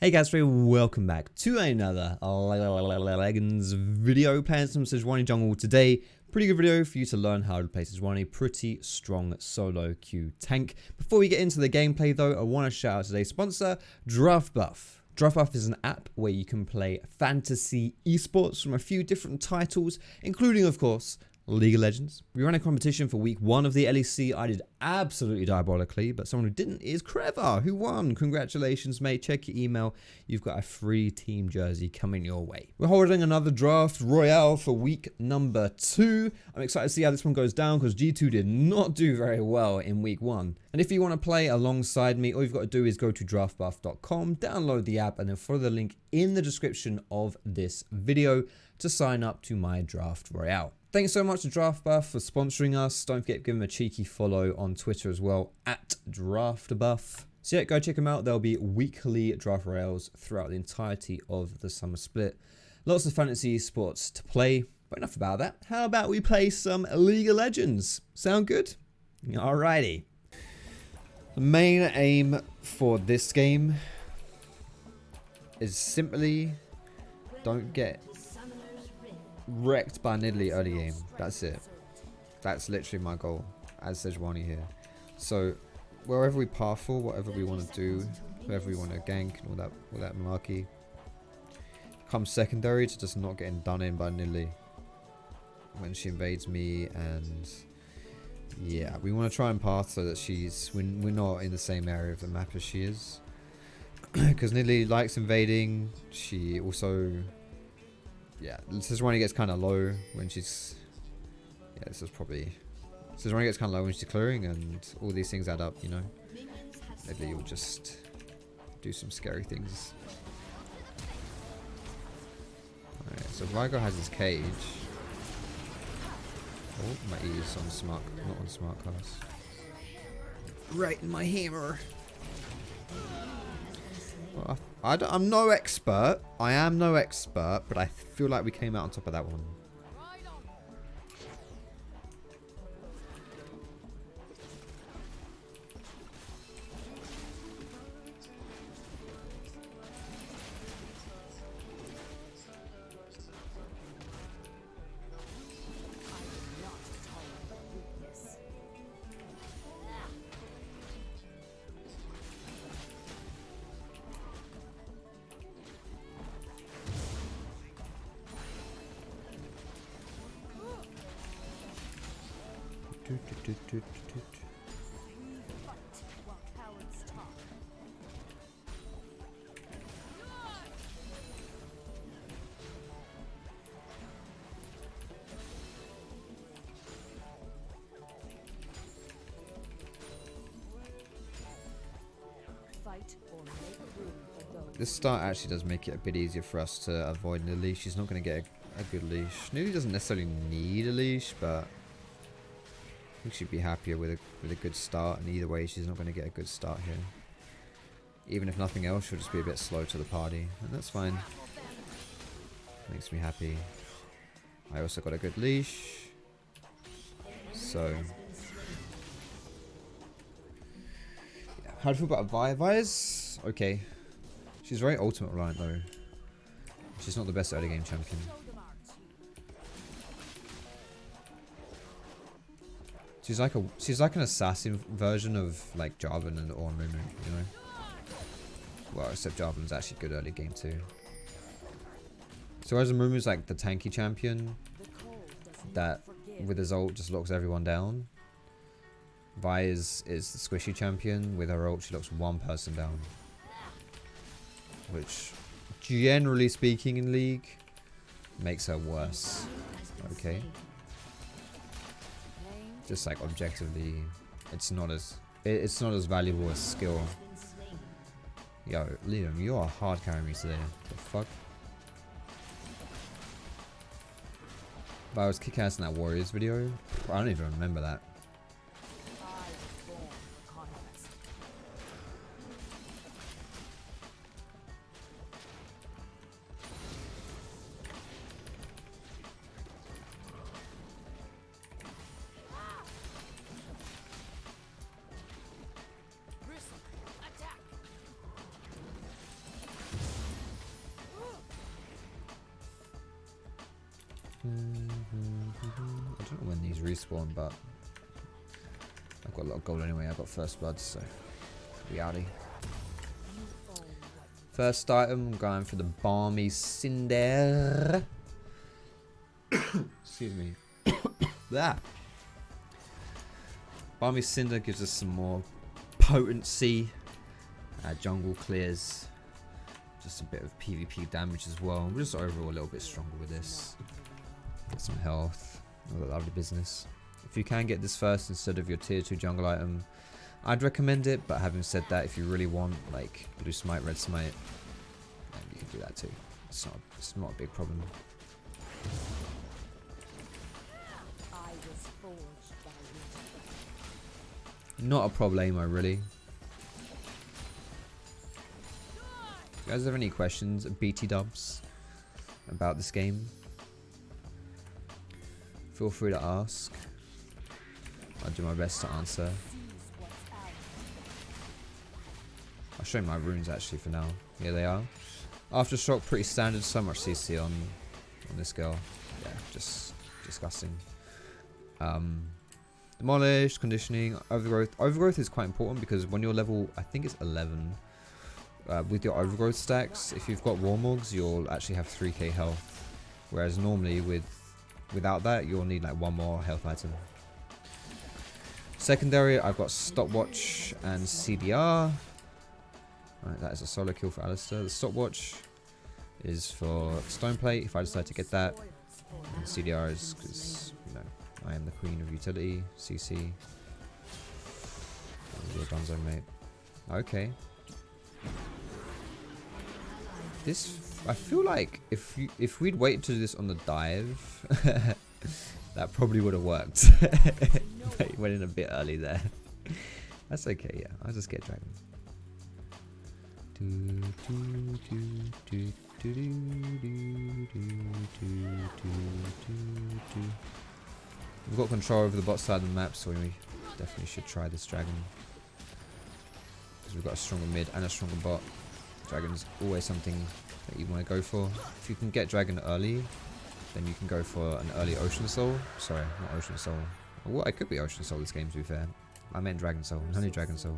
Hey guys, welcome back to another Legends video playing some Sejuani jungle today. Pretty good video for you to learn how to play Sejuani, pretty strong solo queue tank. Before we get into the gameplay though, I want to shout out today's sponsor, DraftBuff. DraftBuff is an app where you can play fantasy esports from a few different titles, including of course League of Legends. We ran a competition for week 1 of the LEC. I did absolutely diabolically, but someone who didn't is Trevor, who won. Congratulations, mate. Check your email. You've got a free team jersey coming your way. We're holding another draft royale for week number 2. I'm excited to see how this one goes down because G2 did not do very well in week 1. And if you want to play alongside me, all you've got to do is go to draftbuff.com, download the app, and then follow the link in the description of this video to sign up to my draft royale. Thanks so much to DraftBuff for sponsoring us. Don't forget to give them a cheeky follow on Twitter as well, at DraftBuff. So yeah, go check them out. There'll be weekly draft royales throughout the entirety of the summer split. Lots of fantasy sports to play, but enough about that. How about we play some League of Legends? Sound good? Alrighty. The main aim for this game is simply don't get wrecked by Nidalee early game. That's it. That's literally my goal as Sejuani here. So wherever we path for, whatever we want to do, whoever we want to gank and all that malarkey, comes secondary to just not getting done in by Nidalee when she invades me. And yeah, we want to try and path so that we're not in the same area of the map as she is, because Nidalee likes invading. She also, yeah, Sejuani gets kind of low when she's, yeah, this is probably, Sejuani gets kind of low when she's clearing, and all these things add up, you know. Maybe will just do some scary things. Alright, so Vigo has his cage. Oh, my E is on smart, not on smart class. Right in my hammer. Well, I'm no expert. I am no expert, but I feel like we came out on top of that one. This start actually does make it a bit easier for us to avoid Nidalee. She's not going to get a good leash. Nidalee doesn't necessarily need a leash, but I think she'd be happier with a good start. And either way, she's not going to get a good start here. Even if nothing else, she'll just be a bit slow to the party, and that's fine. Makes me happy. I also got a good leash, so yeah. How do you feel about Vi? Vi's okay. She's very ultimate reliant though. She's not the best early game champion. She's like an assassin version of like Jarvan and or Mumu, you know. Well, except Jarvan's actually good early game too. So whereas Mumu's like the tanky champion that with his ult just locks everyone down, Vi is the squishy champion. With her ult she locks one person down, which generally speaking in League makes her worse. Okay, just like objectively it's not as valuable as skill. Yo, Liam, you are hard carrying me today. The fuck? But I was kick ass in that Warriors video. I don't even remember that. I don't know when these respawn, but I've got a lot of gold anyway. I got first blood, so reality. First item, going for the Balmy Cinder. Excuse me. That Balmy Cinder gives us some more potency. Jungle clears. Just a bit of PvP damage as well. We're just overall a little bit stronger with this. Get some health. All that lovely business. If you can get this first instead of your tier 2 jungle item, I'd recommend it. But having said that, if you really want like blue smite, red smite, you can do that too. It's not a big problem. Not a problemo, really. If you guys have any questions, BT dubs, about this game, feel free to ask. I'll do my best to answer. I'll show you my runes actually for now. Here they are. Aftershock, pretty standard. So much CC on this girl. Yeah, just disgusting. Demolished, conditioning, overgrowth. Overgrowth is quite important because when you're level, I think it's 11, with your overgrowth stacks, if you've got Warmogs, you'll actually have 3k health. Whereas normally without that, you'll need like one more health item. Secondary, I've got Stopwatch and CDR. Right, that is a solo kill for Alistair. The Stopwatch is for Stoneplate if I decide to get that. And CDR is because, you know, I am the queen of utility. CC. Your gunzo, mate. Okay. This, I feel like if we'd waited to do this on the dive, that probably would have worked. But he went in a bit early there. That's okay, yeah. I'll just get dragon. We've got control over the bot side of the map, so we definitely should try this dragon. Because we've got a stronger mid and a stronger bot. Dragon's always something that you want to go for. If you can get dragon early, then you can go for an early Ocean Soul. Sorry, not Ocean Soul. Well, it could be Ocean Soul this game, to be fair. I meant Dragon Soul. Honey Dragon Soul.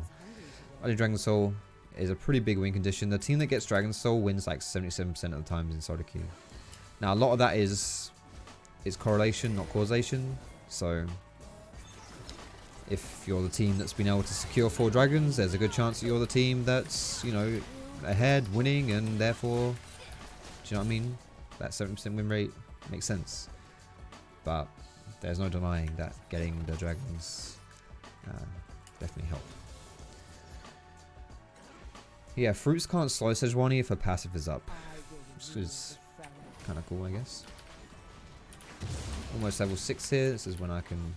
Honey Dragon Soul is a pretty big win condition. The team that gets Dragon Soul wins like 77% of the times in solo queue. Now, a lot of that is correlation, not causation. So, if you're the team that's been able to secure 4 dragons, there's a good chance that you're the team that's, you know, ahead, winning, and therefore, do you know what I mean? That 7% win rate makes sense. But there's no denying that getting the dragons definitely helped. Yeah, fruits can't slow Sejuani if her passive is up, which is kind of cool, I guess. Almost level 6 here. This is when I can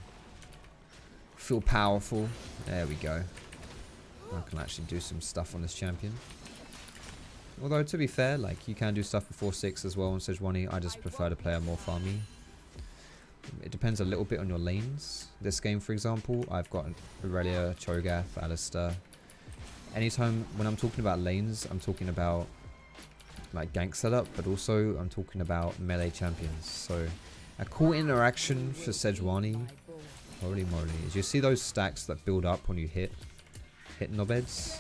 feel powerful. There we go. I can actually do some stuff on this champion. Although, to be fair, like, you can do stuff before 6 as well on Sejuani. I just prefer to play a more farmy. It depends a little bit on your lanes. This game, for example, I've got Aurelia, Cho'Gath, Alistair. Anytime when I'm talking about lanes, I'm talking about like gank setup, but also I'm talking about melee champions. So a cool interaction for Sejuani, holy moly, is you see those stacks that build up when you hit knobheads.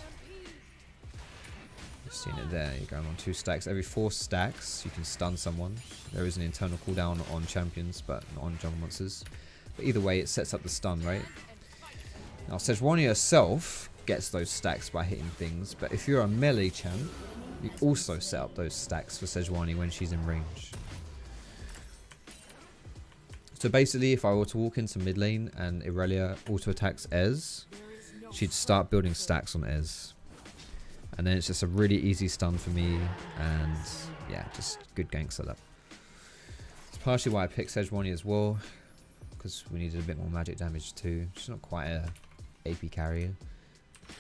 You've seen it there. You're going on 2 stacks. Every 4 stacks, you can stun someone. There is an internal cooldown on champions, but not on jungle monsters. But either way, it sets up the stun, right? Now, Sejuani herself gets those stacks by hitting things, but if you're a melee champ, you also set up those stacks for Sejuani when she's in range. So basically, if I were to walk into mid lane and Aurelia auto attacks Ez, she'd start building stacks on Ez. And then it's just a really easy stun for me, and yeah, just good gank setup. It's partially why I picked Sejuani as well, because we needed a bit more magic damage too. She's not quite a AP carrier,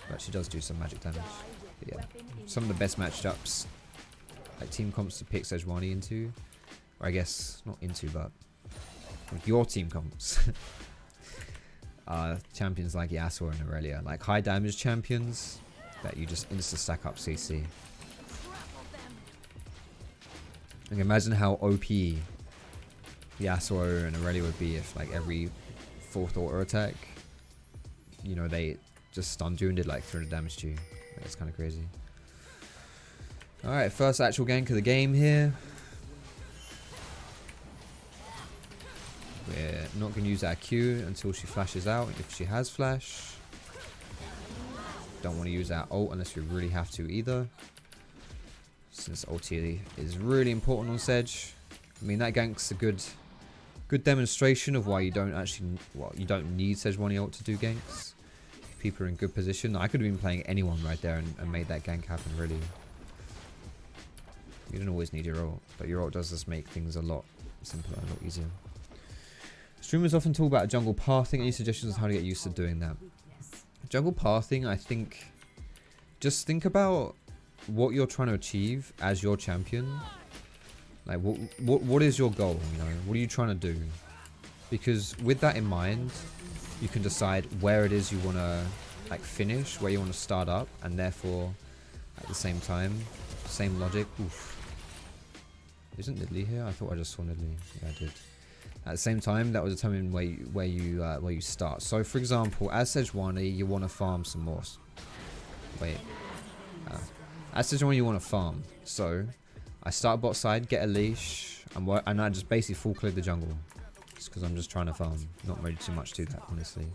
but she does do some magic damage. But yeah, some of the best matchups, like team comps to pick Sejuani into, or I guess not into, but like your team comps. Champions like Yasuo and Aurelia, like high damage champions that you just insta stack up CC. And imagine how OP Yasuo and Aurelia would be if like every 4th auto attack, you know, they just stunned you and did like 300 damage to you. That's kind of crazy. Alright, first actual gank of the game here. We're not going to use our Q until she flashes out, if she has flash. Don't want to use our ult unless we really have to either, since ulti is really important on Sej. I mean, that gank's a good demonstration of why you don't actually, well, you don't need Sejuani ult to do ganks. If people are in good position. I could have been playing anyone right there and made that gank happen, really. You don't always need your ult, but your ult does just make things a lot simpler, a lot easier. Streamers often talk about jungle pathing. Any suggestions on how to get used to doing that? Jungle pathing, I think, just think about what you're trying to achieve as your champion. Like, what is your goal, you know? What are you trying to do? Because with that in mind, you can decide where it is you want to, like, finish, where you want to start up, and therefore, at the same time, same logic. Oof. Isn't Nidalee here? I thought I just saw Nidalee. Yeah, I did. At the same time, that will determine where you start. So, for example, as Sejuani, you want to farm some more. Wait. As Sejuani, you want to farm. So, I start bot side, get a leash, and I just basically full clear the jungle. Just because I'm just trying to farm. Not really too much to that, honestly.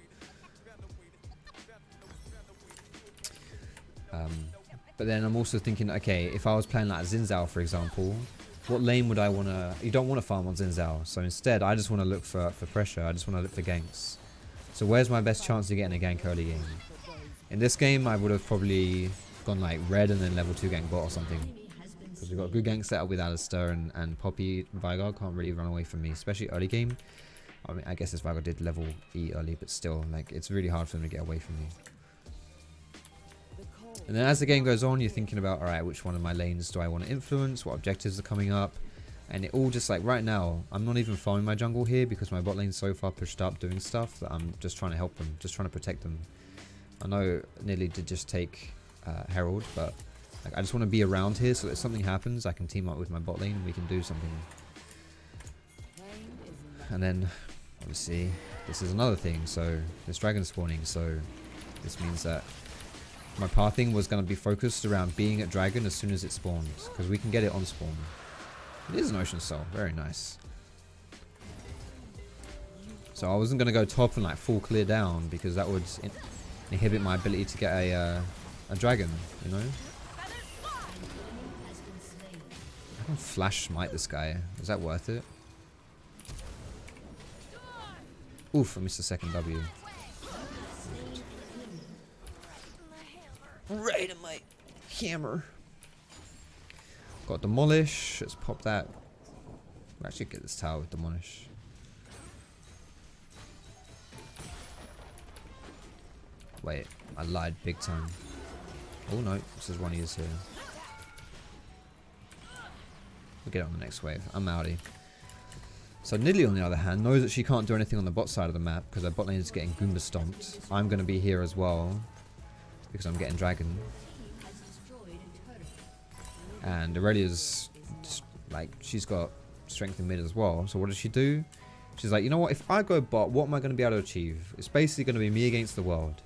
But then I'm also thinking, okay, if I was playing like Xin Zhao, for example, what lane would I want to... You don't want to farm on Xin Zhao. So instead, I just want to look for pressure. I just want to look for ganks. So where's my best chance of getting a gank early game? In this game, I would have probably gone like red and then level 2 gank bot or something. Because we've got a good gank setup with Alistar and Poppy. Veigar can't really run away from me, especially early game. I mean, I guess this Veigar did level E early, but still, like, it's really hard for them to get away from me. And then as the game goes on, you're thinking about, alright, which one of my lanes do I want to influence? What objectives are coming up? And it all just, like, right now, I'm not even farming my jungle here because my bot lane's so far pushed up doing stuff that I'm just trying to help them, just trying to protect them. I know Nidalee did just take Herald, but like, I just want to be around here so that if something happens, I can team up with my bot lane and we can do something. And then, obviously, this is another thing. So, there's dragon spawning, so this means that my pathing was going to be focused around being at dragon as soon as it spawns, because we can get it on spawn. It is an ocean soul, very nice. So I wasn't going to go top and like full clear down because that would inhibit my ability to get a dragon, you know? I can flash smite this guy. Is that worth it? Oof, I missed the second W. Right in my hammer. Got demolish. Let's pop that. We'll actually get this tower with demolish. Wait, I lied big time. Oh no, Sejuani is here. We'll get it on the next wave. I'm outie. So Nidalee, on the other hand, knows that she can't do anything on the bot side of the map because her bot lane is getting Goomba stomped. I'm going to be here as well because I'm getting dragon. And Aurelia's just, like, she's got strength in mid as well. So what does she do? She's like, you know what? If I go bot, what am I going to be able to achieve? It's basically going to be me against the world.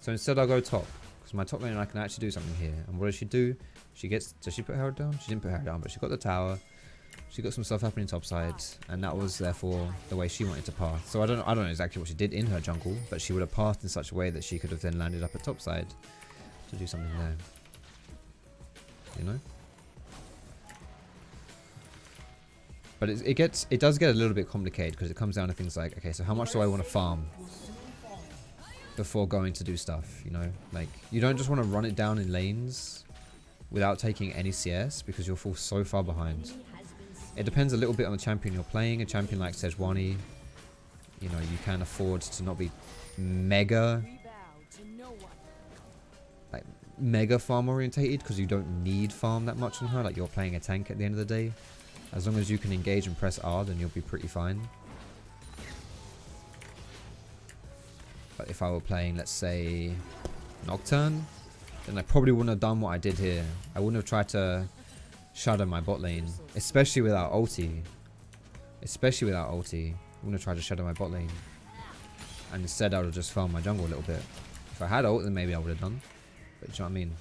So instead I'll go top. Because my top lane I can actually do something here. And what does she do? She gets... Does she put Herald down? She didn't put Herald down, but she got the tower. She got some stuff happening topside. And that was therefore the way she wanted to path. So I don't know exactly what she did in her jungle. But she would have pathed in such a way that she could have then landed up at topside to do something there. You know? But it does get a little bit complicated because it comes down to things like, okay, so how much do I want to farm before going to do stuff, you know? Like, you don't just want to run it down in lanes without taking any CS because you'll fall so far behind. It depends a little bit on the champion you're playing. A champion like Sejuani, you know, you can afford to not be mega farm orientated because you don't need farm that much on her. Like, you're playing a tank at the end of the day. As long as you can engage and press R, then you'll be pretty fine. But if I were playing, let's say, Nocturne, then I probably wouldn't have done what I did here. I wouldn't have tried to shadow my bot lane, especially without ulti. Especially without ulti. I'm gonna try to shadow my bot lane. And instead I would have just farmed my jungle a little bit. If I had ult, then maybe I would have done. But you know what I mean?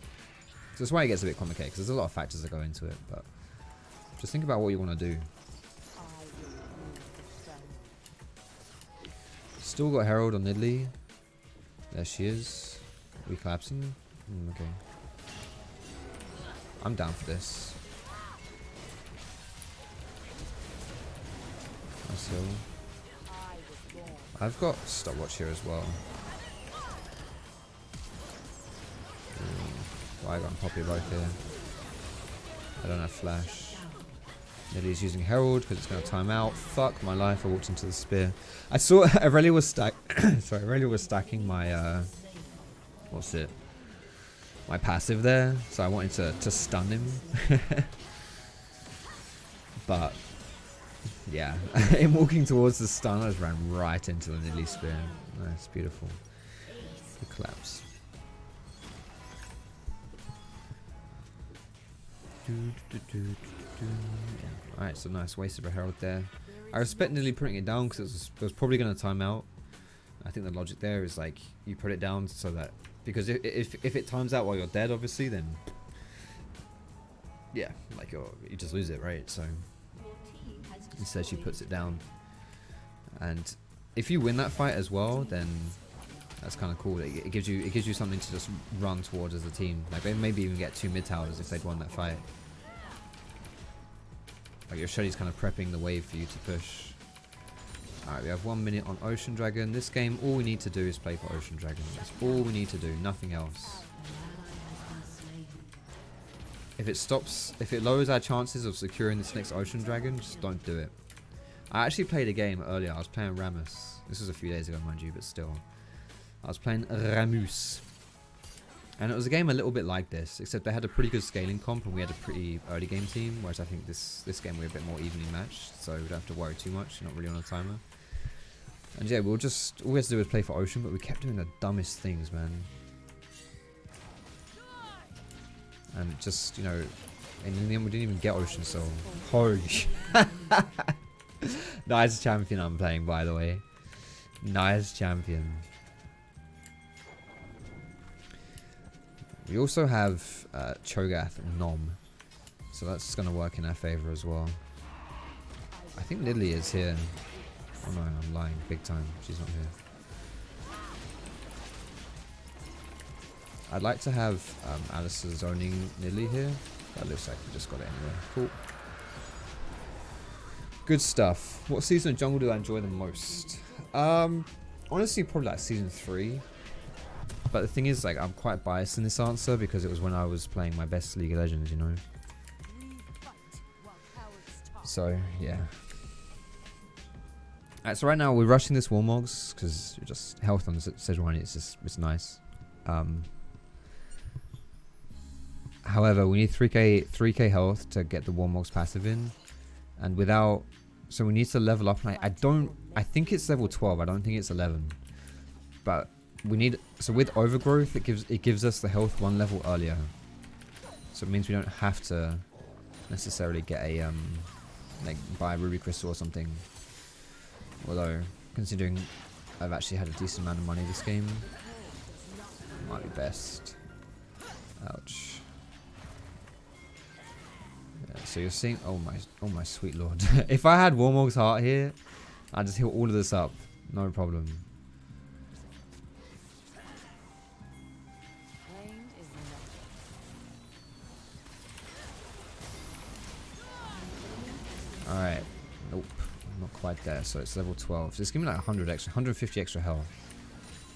So that's why it gets a bit complicated, because there's a lot of factors that go into it. But just think about what you want to do. Still got Herald on Nidalee. There she is. Are we collapsing? Okay. I'm down for this. Nice hill. I've got stopwatch here as well. I got Poppy right here. I don't have flash. Nidalee's using Herald because it's going to time out. Fuck my life, I walked into the spear. I saw Aurelia was Aurelia was stacking my what's it? My passive there, so I wanted to stun him. But yeah, in walking towards the stun, I just ran right into the Nidalee spear. Nice, beautiful. The collapse. Alright, so nice waste of a Herald there. I respect Nidalee putting it down because it was probably going to time out. I think the logic there is like you put it down so that, because if it times out while you're dead, obviously, then yeah, like you just lose it, right? So instead she puts it down, and if you win that fight as well, then that's kind of cool. It gives you something to just run towards as a team. Like they maybe even get 2 mid towers if they'd won that fight. Like your Shelly's kind of prepping the wave for you to push. Alright, we have 1 minute on Ocean Dragon. This game, all we need to do is play for Ocean Dragon. That's all we need to do, nothing else. If it lowers our chances of securing this next Ocean Dragon, just don't do it. I actually played a game earlier. I was playing Rammus. This was a few days ago, mind you, but still. I was playing Rammus. And it was a game a little bit like this, except they had a pretty good scaling comp and we had a pretty early game team, whereas I think this game we're a bit more evenly matched, so we don't have to worry too much, you're not really on a timer. And yeah, all we had to do was play for Ocean, but we kept doing the dumbest things, man. And just, you know, and in the end we didn't even get Ocean, so holy nice champion I'm playing, by the way. Nice champion. We also have Cho'Gath and Nom, so that's going to work in our favour as well. I think Nidalee is here. Oh no, I'm lying big time. She's not here. I'd like to have Alistair zoning Nidalee here. That looks like we just got it anyway. Cool. Good stuff. What season of Jungle do I enjoy the most? Honestly, probably like season 3. But the thing is, like, I'm quite biased in this answer because it was when I was playing my best League of Legends, you know. So, yeah. Alright, so right now we're rushing this Warmogs because just health on Sejuani, it's nice. However, we need 3k health to get the Warmogs passive in, and without, so we need to level up. And I think it's level 12. I don't think it's 11, but we need, so with overgrowth it gives us the health 1 level earlier, so it means we don't have to necessarily get a like buy a ruby crystal or something, although considering I've actually had a decent amount of money this game, it might be best. Ouch. Yeah, so you're seeing, oh my sweet lord. If I had Warmog's heart here, I'd just heal all of this up, no problem. Alright, nope, not quite there, so it's level 12. So it's giving me like 150 extra health.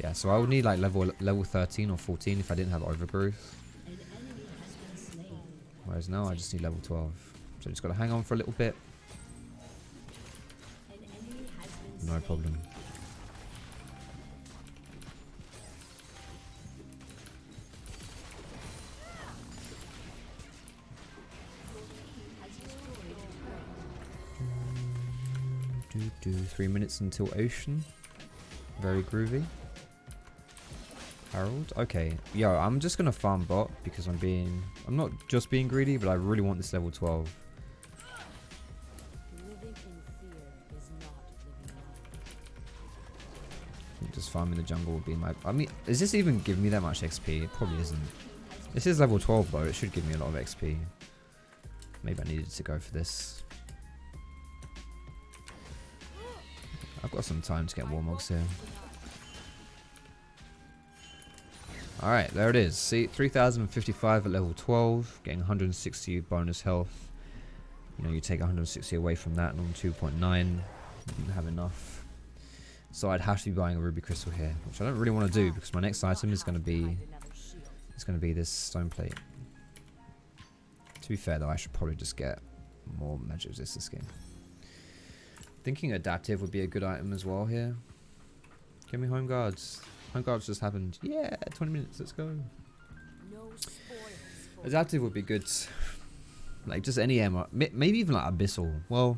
Yeah, so I would need like level 13 or 14 if I didn't have overgrowth. Whereas now I just need level 12. So just gotta hang on for a little bit. No problem. Do 3 minutes until Ocean. Very groovy. Harold. Okay. Yo, I'm just gonna farm bot because I'm not just being greedy, but I really want this level 12. farming the jungle would be my... I mean, is this even giving me that much XP? It probably isn't. This is level 12 though, it should give me a lot of XP. Maybe I needed to go for this. I've got some time to get Warmogs here. Alright, there it is. See, 3055 at level 12, getting 160 bonus health. You know, you take 160 away from that and on 2.9, didn't have enough. So I'd have to be buying a ruby crystal here, which I don't really want to do because my next item is going to be this stone plate. To be fair though, I should probably just get more magic resistance game. Thinking adaptive would be a good item as well here. Give me home guards. Home guards just happened. Yeah, 20 minutes, let's go. Adaptive would be good. Like just any ammo, maybe even like abyssal. Well,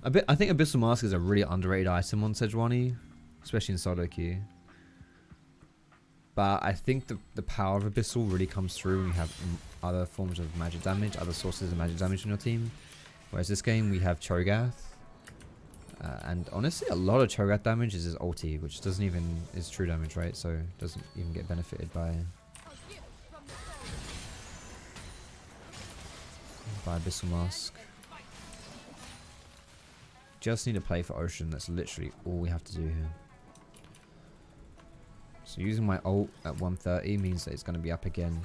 I think abyssal mask is a really underrated item on Sejuani, especially in solo queue. But I think the power of abyssal really comes through when you have other forms of magic damage, other sources of magic damage on your team. Whereas this game we have Cho'Gath. And honestly, a lot of Cho'Gath damage is his ulti, which doesn't even is true damage, right? So doesn't even get benefited by Abyssal Mask. Just need to play for Ocean. That's literally all we have to do here. So using my ult at 130 means that it's going to be up again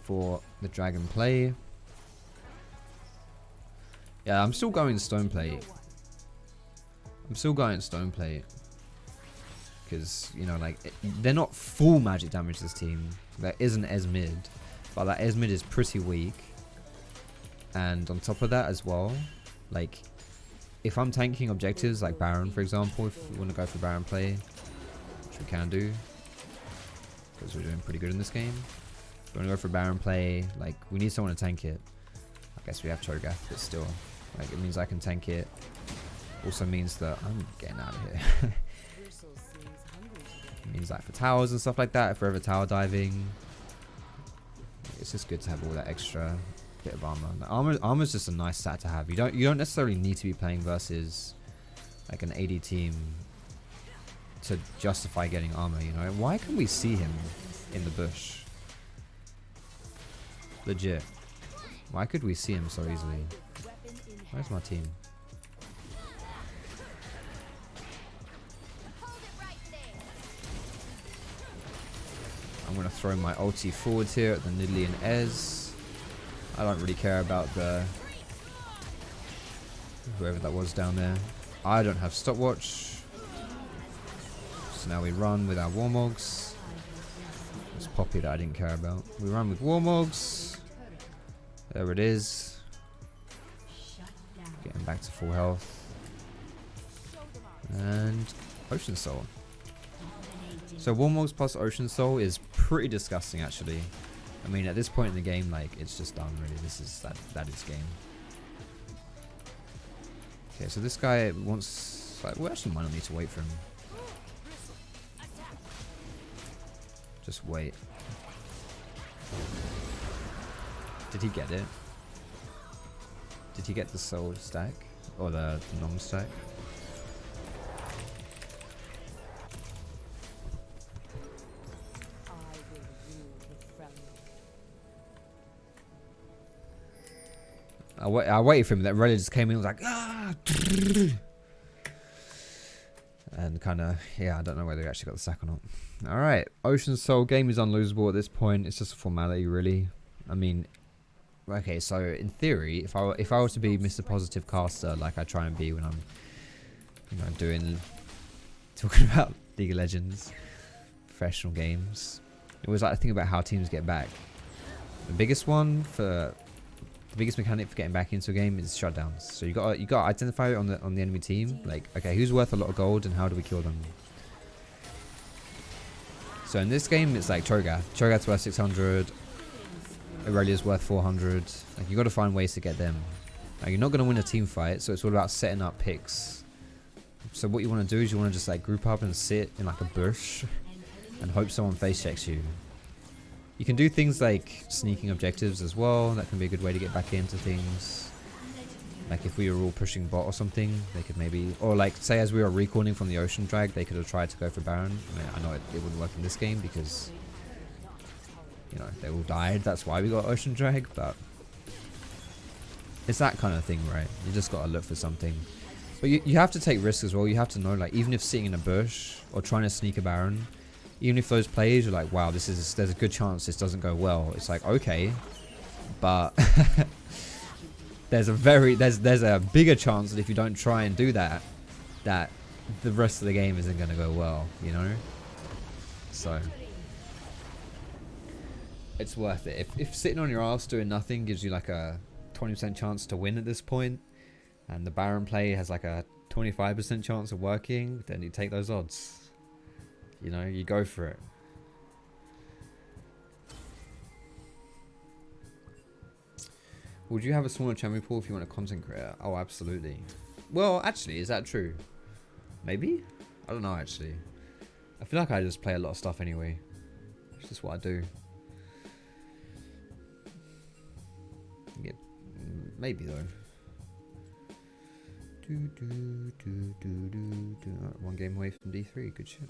for the dragon play. Yeah, I'm still going stone plate. Because, you know, like, they're not full magic damage, this team. There is an Ez mid, but that Ez mid is pretty weak. And on top of that as well, like, if I'm tanking objectives like Baron, for example, if we want to go for Baron play, which we can do, because we're doing pretty good in this game. If we want to go for Baron play, like, we need someone to tank it. I guess we have Cho'Gath, but still, like, it means I can tank it. Also means that I'm getting out of here. It means like for towers and stuff like that, if we're ever tower diving, it's just good to have all that extra bit of armor. Armor's just a nice stat to have. You don't necessarily need to be playing versus like an AD team to justify getting armor, you know. Why can we see him in the bush? Legit. Why could we see him so easily? Where's my team? I'm going to throw my ulti forwards here at the Nidalee and Ez. I don't really care about the whoever that was down there. I don't have stopwatch. So now we run with our Warmogs. It's Poppy that I didn't care about. We run with Warmogs. There it is. Getting back to full health. And Ocean Soul. So Warmogs plus Ocean Soul is pretty disgusting, actually. I mean, at this point in the game, like, it's just done, really. This is that is game. Okay, so this guy wants, like, we actually might not need to wait for him. Just wait. Did he get it? Did he get the soul stack or the nom stack? I waited for him. That Rayleigh just came in and was like, ah! And kind of, yeah, I don't know whether he actually got the sack or not. Alright, Ocean Soul game is unlosable at this point. It's just a formality, really. I mean, okay, so in theory, if I were to be Mr. Positive Caster, like I try and be when I'm, you know, talking about League of Legends, professional games, it was like, I think about how teams get back. The biggest mechanic for getting back into a game is shutdowns. So you got to identify it on the enemy team. Like, okay, who's worth a lot of gold and how do we kill them? So in this game, it's like Cho'Gath. Cho'Gath's worth 600. Aurelia's worth 400. Like, you got to find ways to get them. Like, you're not going to win a team fight, so it's all about setting up picks. So what you want to do is you want to just like group up and sit in like a bush and hope someone face checks you. You can do things like sneaking objectives as well. That can be a good way to get back into things. Like if we were all pushing bot or something, they could maybe, or like say as we were recalling from the Ocean Drag, they could have tried to go for Baron. I mean, I know it wouldn't work in this game because, you know, they all died. That's why we got Ocean Drag, but it's that kind of thing, right? You just got to look for something. But you have to take risks as well. You have to know, like, even if sitting in a bush or trying to sneak a Baron, even if those plays are like, wow, there's a good chance this doesn't go well. It's like, okay, but there's a bigger chance that if you don't try and do that, that the rest of the game isn't going to go well, you know? So it's worth it. If sitting on your ass doing nothing gives you like a 20% chance to win at this point, and the Baron play has like a 25% chance of working, then you take those odds. You know, you go for it. Would you have a smaller champion pool if you want a content creator? Oh, absolutely. Well, actually, is that true? Maybe? I don't know, actually. I feel like I just play a lot of stuff anyway. It's just what I do. Yeah, maybe though. One game away from D3. Good shit.